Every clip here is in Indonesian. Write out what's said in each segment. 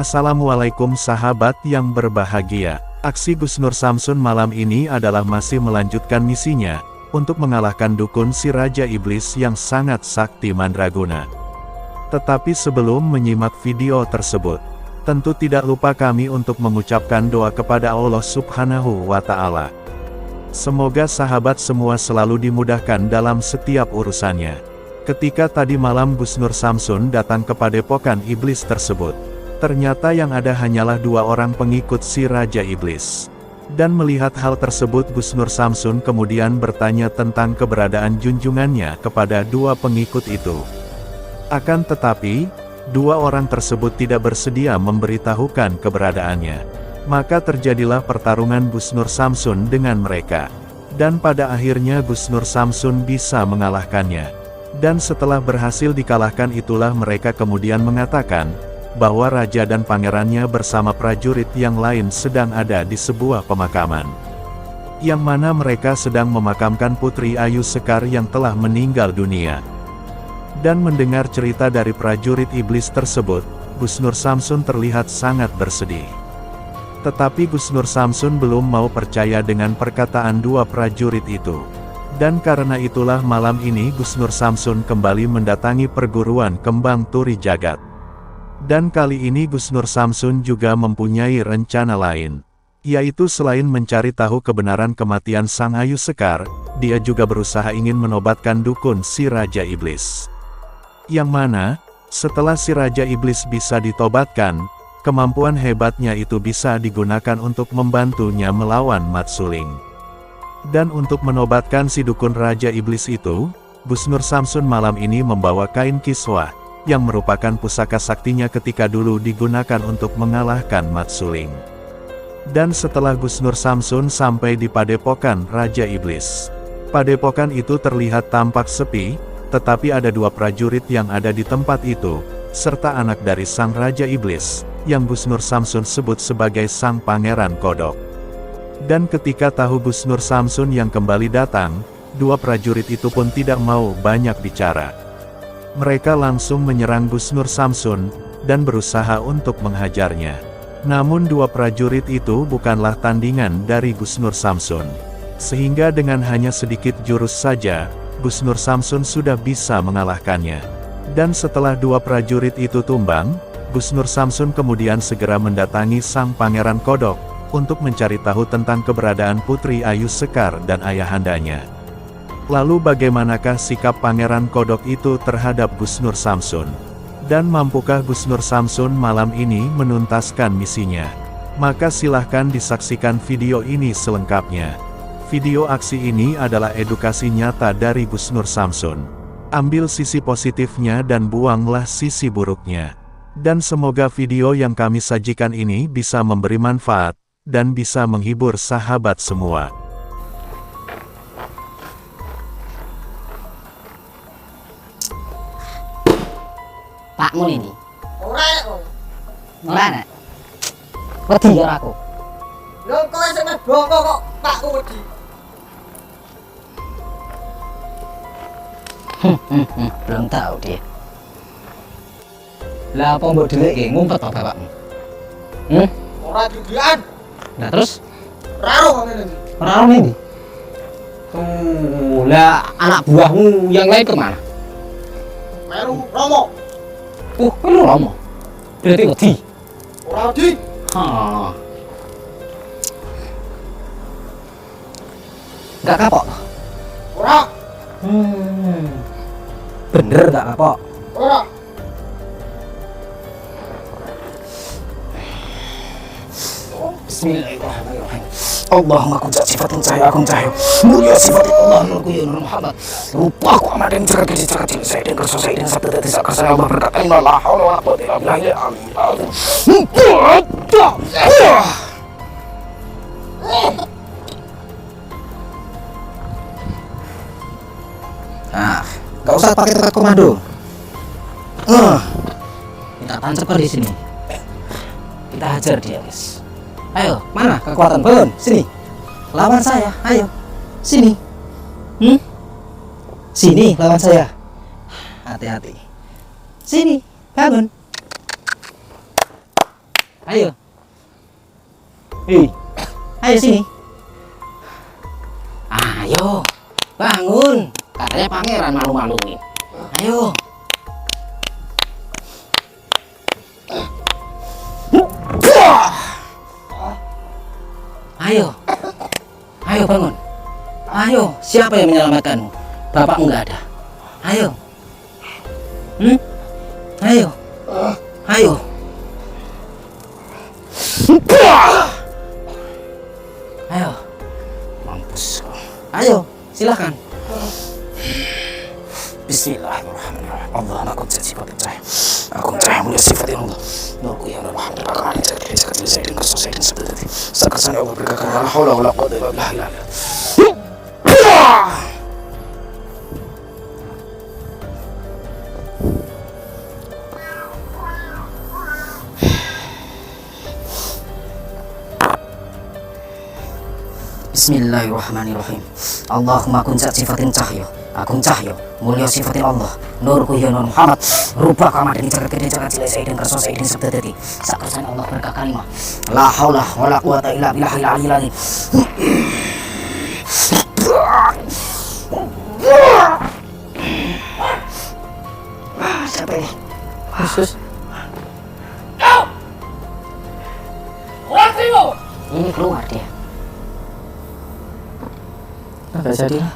Assalamualaikum sahabat yang berbahagia. Aksi Gus Nur Samsun malam ini adalah masih melanjutkan misinya, untuk mengalahkan dukun si Raja Iblis yang sangat sakti mandraguna. Tetapi sebelum menyimak video tersebut, tentu tidak lupa kami untuk mengucapkan doa kepada Allah Subhanahu wa Ta'ala. Semoga sahabat semua selalu dimudahkan dalam setiap urusannya. Ketika tadi malam Gus Nur Samsun datang ke padepokan iblis tersebut, ternyata yang ada hanyalah 2 orang pengikut si Raja Iblis. Dan melihat hal tersebut Gus Nur Samsun kemudian bertanya tentang keberadaan junjungannya kepada 2 pengikut itu. Akan tetapi, 2 orang tersebut tidak bersedia memberitahukan keberadaannya. Maka terjadilah pertarungan Gus Nur Samsun dengan mereka. Dan pada akhirnya Gus Nur Samsun bisa mengalahkannya. Dan setelah berhasil dikalahkan itulah mereka kemudian mengatakan, bahwa raja dan pangerannya bersama prajurit yang lain sedang ada di sebuah pemakaman. Yang mana mereka sedang memakamkan Putri Ayu Sekar yang telah meninggal dunia. Dan mendengar cerita dari prajurit iblis tersebut, Gus Nur Samsun terlihat sangat bersedih. Tetapi Gus Nur Samsun belum mau percaya dengan perkataan 2 prajurit itu. Dan karena itulah malam ini Gus Nur Samsun kembali mendatangi perguruan Kembang Turi Jagat. Dan kali ini Gus Nur Samsun juga mempunyai rencana lain. Yaitu selain mencari tahu kebenaran kematian Sang Ayu Sekar, dia juga berusaha ingin menobatkan dukun si Raja Iblis. Yang mana, setelah si Raja Iblis bisa ditobatkan, kemampuan hebatnya itu bisa digunakan untuk membantunya melawan Mat Suling. Dan untuk menobatkan si dukun Raja Iblis itu, Gus Nur Samsun malam ini membawa kain kiswah, yang merupakan pusaka saktinya ketika dulu digunakan untuk mengalahkan Mat Suling. Dan setelah Gus Nur Samsun sampai di padepokan Raja Iblis, padepokan itu terlihat tampak sepi, tetapi ada 2 prajurit yang ada di tempat itu, serta anak dari Sang Raja Iblis, yang Gus Nur Samsun sebut sebagai Sang Pangeran Kodok. Dan ketika tahu Gus Nur Samsun yang kembali datang, 2 prajurit itu pun tidak mau banyak bicara. Mereka langsung menyerang Gus Nur Samsun, dan berusaha untuk menghajarnya. Namun 2 prajurit itu bukanlah tandingan dari Gus Nur Samsun. Sehingga dengan hanya sedikit jurus saja, Gus Nur Samsun sudah bisa mengalahkannya. Dan setelah 2 prajurit itu tumbang, Gus Nur Samsun kemudian segera mendatangi Sang Pangeran Kodok, untuk mencari tahu tentang keberadaan Putri Ayu Sekar dan ayahandanya. Lalu bagaimanakah sikap Pangeran Kodok itu terhadap Gus Nur Samsun? Dan mampukah Gus Nur Samsun malam ini menuntaskan misinya? Maka silahkan disaksikan video ini selengkapnya. Video aksi ini adalah edukasi nyata dari Gus Nur Samsun. Ambil sisi positifnya dan buanglah sisi buruknya. Dan semoga video yang kami sajikan ini bisa memberi manfaat, dan bisa menghibur sahabat semua. Pakmu ini. Ora aku. Ora nek. Wedi ya aku. Lho kowe sing bongko kok pakku wedi. Belum tahu dia. Lah apa mbok dheleke ngumpet apa bapakmu? Ora dudukan. Nah terus Ora roh ngene iki. ora ono ini. Lah anak buahmu yang lain kemana? Meru Romo. Lu Romo. Berarti wedi. Ora wedi. Ha. Enggak kapok. Ora. Bener enggak kapok. Ora. Bismillahirrahmanirrahim. Allahumma kunta sifatun cahaya akun cahaya mulia sifat Allah nurku ya Nur Muhammad lupa aku amat dan cekat di cekat di saya dan kersa saya dan sabda dari sakar saya Allah berkata inna la hawla wa la quwwata illa billah ya amin. Nah, gak usah pakai tekat komando. Kita tancap di sini. Kita hajar dia, guys. Ayo, mana kekuatan Bun? Sini. Lawan saya, ayo. Sini. Sini lawan saya. Hati-hati. Sini, bangun. Ayo. Hei. Ayo sini. Ayo. Bangun. Katanya pangeran malu-maluin. Ayo. Ayo. Ayo bangun. Ayo, siapa yang menyelamatkanmu? Bapakmu nggak ada. Ayo. Ayo. Ayo. Ayo. Mampus. Ayo, silakan. Bismillahirrahmanirrahim. Allah aku sifatin saya. Aku cahaya mulia sifatin Allah. Nurku ya Allah. Akan jadi sekali saya dengan selesai dan seperti sekarang Allah berkata la haula wala quwwata illa billah. Bismillahirrahmanirrahim. Allahumma kun sifatin cahyo, agung cahyo, mulia sifatin Allah. Nurku ya Nur Muhammad. Rubah kamar dari jagat gede jagat cilik sayyidin rasul sayyidin sabda dadi. Sakarsan Allah berkah kalimah. La haula wala quwata illa billahil aliyyil azim. Siapa ini? Khusus. Ini keluar dia. Agak jadilah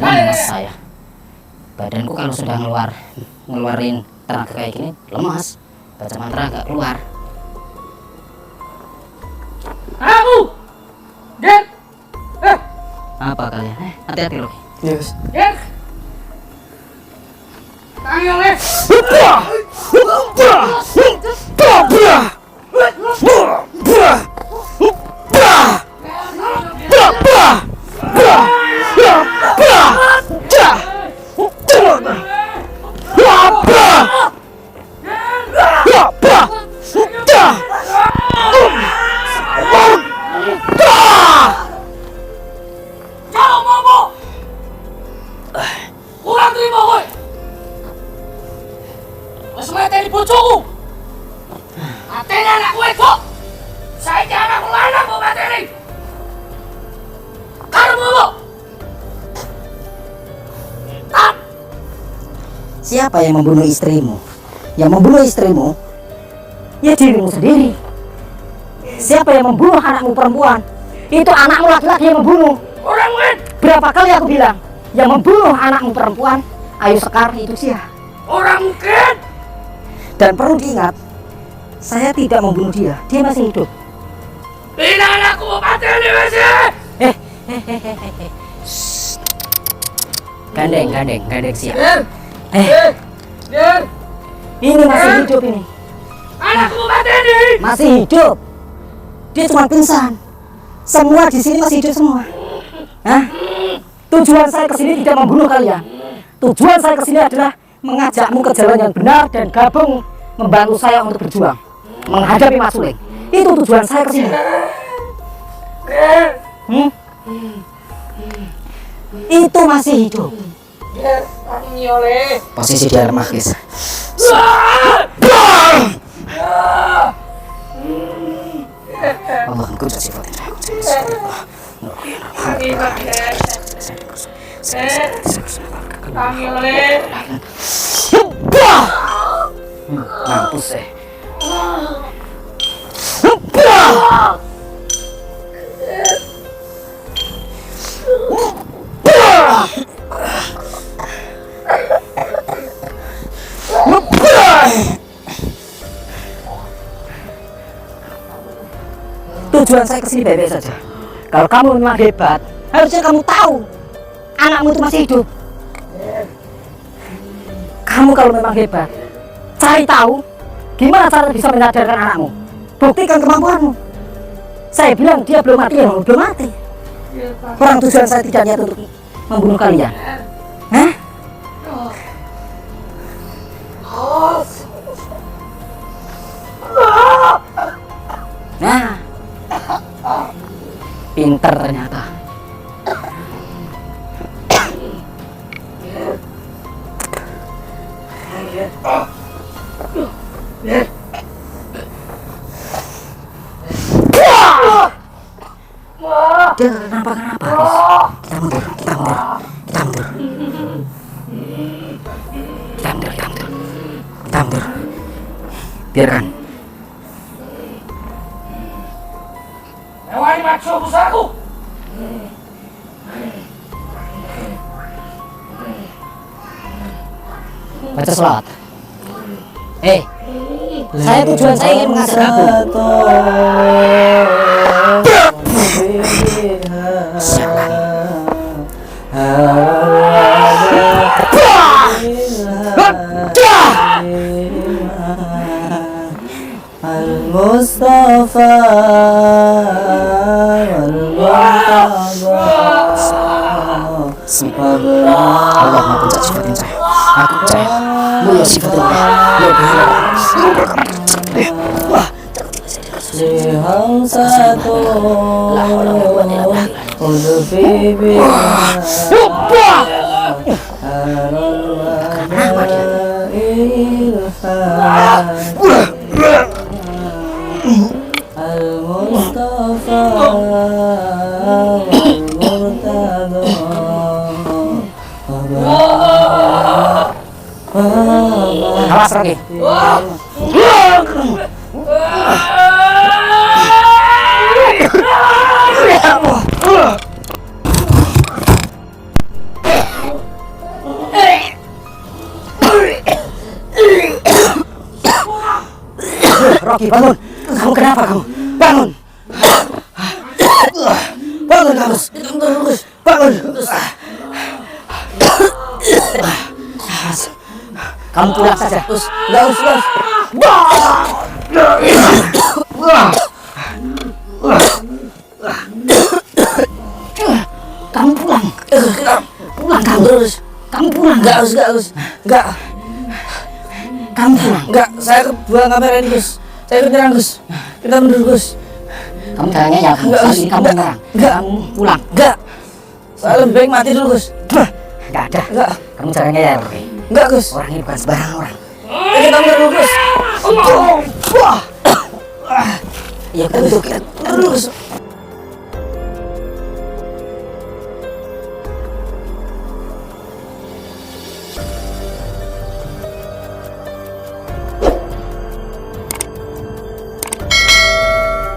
lemas saya. Badanku kalau sudah ngeluarin tenaga kayak gini lemas. Baca mantra agak keluar. Aku! Gen! Apa kalian? Hati-hati loh. Yes. Gen! Ayo leh! Siapa yang membunuh istrimu? Yang membunuh istrimu? Ya dirimu sendiri. Siapa yang membunuh anakmu perempuan? Itu anakmu laki-laki yang membunuh. Orang lain! Berapa kali aku bilang, yang membunuh anakmu perempuan, Ayu Sekar itu dia. Orang mungkin! Dan perlu diingat, saya tidak membunuh dia. Dia masih hidup. Bila anakku mati ini masih! Gandeng siap. Gen! Ini masih hidup ini. Anakku mati ini! Masih hidup. Dia cuma pingsan. Semua di sini masih hidup semua. Hah? Tujuan saya kesini tidak membunuh kalian. Tujuan saya kesini adalah mengajakmu ke jalan yang benar dan gabung membantu saya untuk berjuang menghadapi Mas Suling. Itu tujuan saya kesini. Itu masih hidup. Posisi dia lemah, guys. Allah aku sifatin mampus . Tujuan saya kesini baik-baik saja. Kalau kamu memang hebat, harusnya kamu tahu anakmu itu masih hidup. Kamu kalau memang hebat, cari tahu gimana cara bisa menyadarkan anakmu. Buktikan kemampuanmu. Saya bilang dia belum mati, ya belum mati. Orang tujuan saya tidak niat untuk membunuh kalian. Hah? Nah, pinter ternyata. Dia kenapa-kenapa, Gus. Kita mundur. Biarkan. Lewai maksud usahaku. Baca selawat. Tujuan saya ingin mengajar aku. Al-Mustafa Allah maha puncak sifatnya saya. Aku percaya mulia sifatnya Sihang satu untuk bibi Al-Mustafa Al-Murtada Awas Rocky. Rocky, bangun. Kamu kenapa kamu? Bangun. Bangun kamu. Bangun. Kamu pulang saja. Enggak usah. Kamu pulang. Pulang kamu terus. Kamu pulang. Enggak usah. Enggak. Kamu pulang. Enggak, saya buang kamera ini, Gus. Saya menyerang, Gus. Kita mundur, Gus. Kamu caranya ya, enggak, kali ini kamu menyerang. Enggak, kamu pulang. Enggak. Saya lebih baik mati dulu, Gus. Enggak ada. Enggak. Kamu caranya ya, Rocky. Enggak, Gus. Orang ini bukan sembarang orang. Kita mundur dulu, Gus. Ya, kita mundur, Gus.